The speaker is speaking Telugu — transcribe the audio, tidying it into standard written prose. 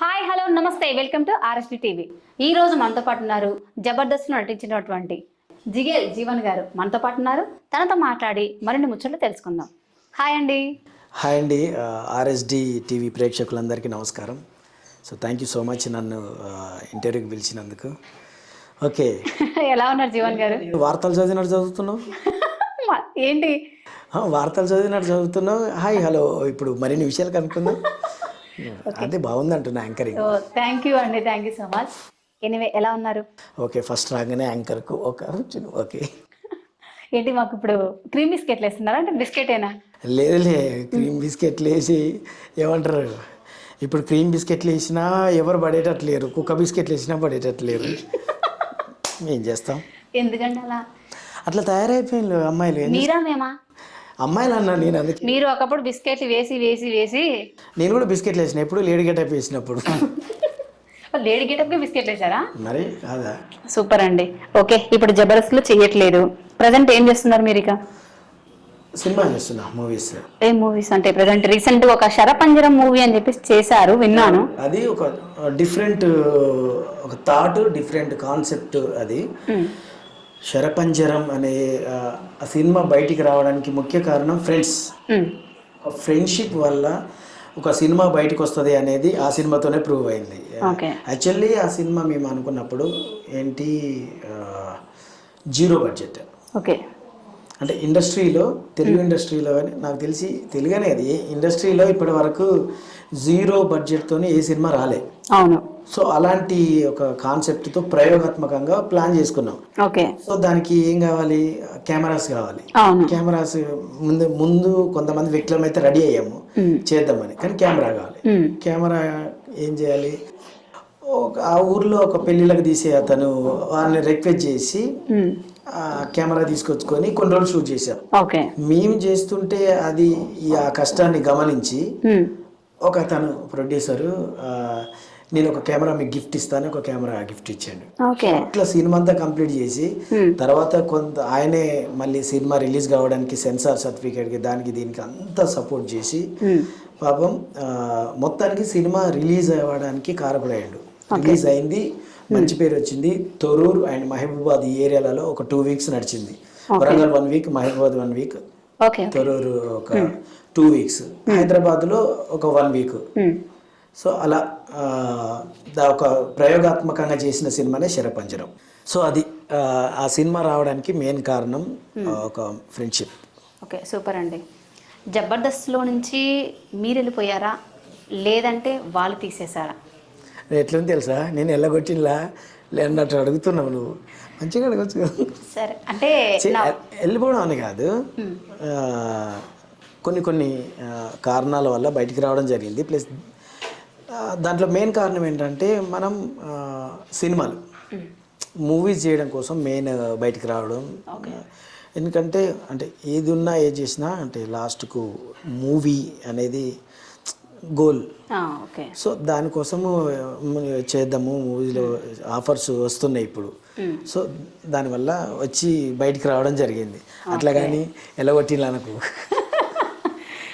హాయ్ హలో నమస్తే వెల్కమ్ టు ఆర్ఎస్డి టీవీ. ఈ రోజు మనతో పాటు ఉన్నారు జబర్దస్త్ నటించినటువంటి జిగేల్ జీవన్ గారు మనతో పాటు ఉన్నారు. తనతో మాట్లాడి మరిన్ని ముచ్చట్లు తెలుసుకుందాం. హాయ్ అండి. హాయ్ అండి. ఆర్ఎస్డి టీవీ ప్రేక్షకులందరికీ నమస్కారం. So thank you so much నన్ను ఇంటర్వ్యూకి పిలిచినందుకు. ఓకే, ఎలా ఉన్నారు జీవన్ గారు? వార్తలు చదువుతున్నావు ఏంటి వార్తలు చదువుతున్నావు. హాయ్ హలో, ఇప్పుడు మరిన్ని విషయాలు కనుక్కుందాం. అదే బాగుంది అంటున్నా యాంకరింగ్. థ్యాంక్ యూ అండి, thank you so much. Anyway ఎలా ఉన్నారు? ఓకే, ఫస్ట్ రాగానే యాంకర్కు ఓకే. ఏంటి మాకు ఇప్పుడు క్రీమ్ బిస్కెట్లు వేస్తున్నారా? అంటే బిస్కెటేనా? లేదులే, క్రీమ్ బిస్కెట్లు వేసి ఏమంటారు, ఇప్పుడు క్రీమ్ బిస్కెట్లు వేసినా ఎవరు పడేటట్లేరు, కుక్క బిస్కెట్లు వేసినా పడేటట్లేరు. ఏం చేస్తాం, ఎందుకంటే అలా అట్లా తయారైపోయింది అమ్మాయిలు. మీరా మేమా? అమ్మాయిలు అన్నా నేను, అందుకే. మీరు ఒకప్పుడు బిస్కెట్లు వేసి వేసి వేసి నేను కూడా బిస్కెట్లు వేసిన, ఎప్పుడు లేడీ గెటప్ వేసినప్పుడు. లేడీ గెటప్ కి బిస్కెట్లు వేసారా? మరి కాదా? సూపర్ అండి. ఓకే, ఇప్పుడు జబర్దస్త్ లో చెయ్యట్లేదు, ప్రజెంట్ ఏం చేస్తున్నారు మీరు? ఇక సినిమా చేస్తున్నా, మూవీస్. ఏం మూవీస్ అంటే? ప్రజెంట్ రీసెంట్ ఒక శరపంజరం మూవీ అని చెప్పేసి చేశారు, విన్నాను. అది ఒక డిఫరెంట్, ఒక థాట్, డిఫరెంట్ కాన్సెప్ట్. అది శరపంజరం అనే ఆ సినిమా బయటికి రావడానికి ముఖ్య కారణం ఫ్రెండ్స్. ఒక ఫ్రెండ్షిప్ వల్ల ఒక సినిమా బయటకు వస్తుంది అనేది ఆ సినిమాతోనే ప్రూవ్ అయింది. యాక్చువల్లీ ఆ సినిమా మేము అనుకున్నప్పుడు ఏంటి, 0 బడ్జెట్. ఓకే, అంటే ఇండస్ట్రీలో, తెలుగు ఇండస్ట్రీలో కానీ నాకు తెలిసి తెలుగు అనేది ఇండస్ట్రీలో ఇప్పటి వరకు 0 బడ్జెట్తో ఏ సినిమా రాలే. అవును. సో అలాంటి ఒక కాన్సెప్ట్తో ప్రయోగాత్మకంగా ప్లాన్ చేసుకున్నాం. ఓకే. సో దానికి ఏం కావాలి, కెమెరాస్ కావాలి. కెమెరాస్ ముందు కొంతమంది వ్యక్తులం అయితే రెడీ అయ్యాము చేద్దామని, కానీ కెమెరా కావాలి. కెమెరా ఏం చేయాలి, ఆ ఊర్లో ఒక పెళ్ళిళ్ళకి తీసే అతను వాళ్ళని రిక్వెస్ట్ చేసి కెమెరా తీసుకొచ్చుకొని కొన్ని రోజులు షూట్ చేశాం. మేము చేస్తుంటే అది ఆ కష్టాన్ని గమనించి ఒక అతను ప్రొడ్యూసరు, నేను ఒక కెమెరా మీకు గిఫ్ట్ ఇస్తాను, ఒక కెమెరా గిఫ్ట్ ఇచ్చాడు. అట్లా సినిమా అంతా కంప్లీట్ చేసి తర్వాత కొంత ఆయనే మళ్ళీ సినిమా రిలీజ్ కావడానికి సెన్సార్ సర్టిఫికేట్కి దానికి దీనికి అంతా సపోర్ట్ చేసి పాపం మొత్తానికి సినిమా రిలీజ్ అవ్వడానికి కారకుడయ్యాడు. రిలీజ్ అయింది, మంచి పేరు వచ్చింది. తొర్రూరు అండ్ మహబూబాద్ ఈ ఏరియాలలో ఒక 2 వీక్స్ నడిచింది. వరంగల్ 1 వీక్, మహబూబాద్ 1 వీక్, తొర్రూరు ఒక 2 వీక్స్, హైదరాబాద్లో ఒక 1 వీక్. సో అలా ఒక ప్రయోగాత్మకంగా చేసిన సినిమానే శరపంజరం. సో అది ఆ సినిమా రావడానికి మెయిన్ కారణం ఒక ఫ్రెండ్షిప్. ఓకే, సూపర్ అండి. జబర్దస్త్లో నుంచి మీరు వెళ్ళిపోయారా, లేదంటే వాళ్ళు తీసేశారా? ఎట్లని తెలుసా, నేను ఎల్లగొట్టినలా లేనట్టు అడుగుతున్నావు నువ్వు. మంచిగా అడగచ్చు. సరే, అంటే వెళ్ళిపోవడం అని కాదు, కొన్ని కారణాల వల్ల బయటికి రావడం జరిగింది. ప్లస్ దాంట్లో మెయిన్ కారణం ఏంటంటే మనం సినిమాలు, మూవీస్ చేయడం కోసం మెయిన్ బయటికి రావడం. ఎందుకంటే అంటే ఏది ఉన్నా ఏది చేసినా అంటే లాస్ట్కు మూవీ అనేది గోల్. సో దానికోసము చేద్దాము, మూవీలో ఆఫర్స్ వస్తున్నాయి ఇప్పుడు. సో దానివల్ల వచ్చి బయటికి రావడం జరిగింది. అట్లా కానీ ఎలగొట్టిన నాకు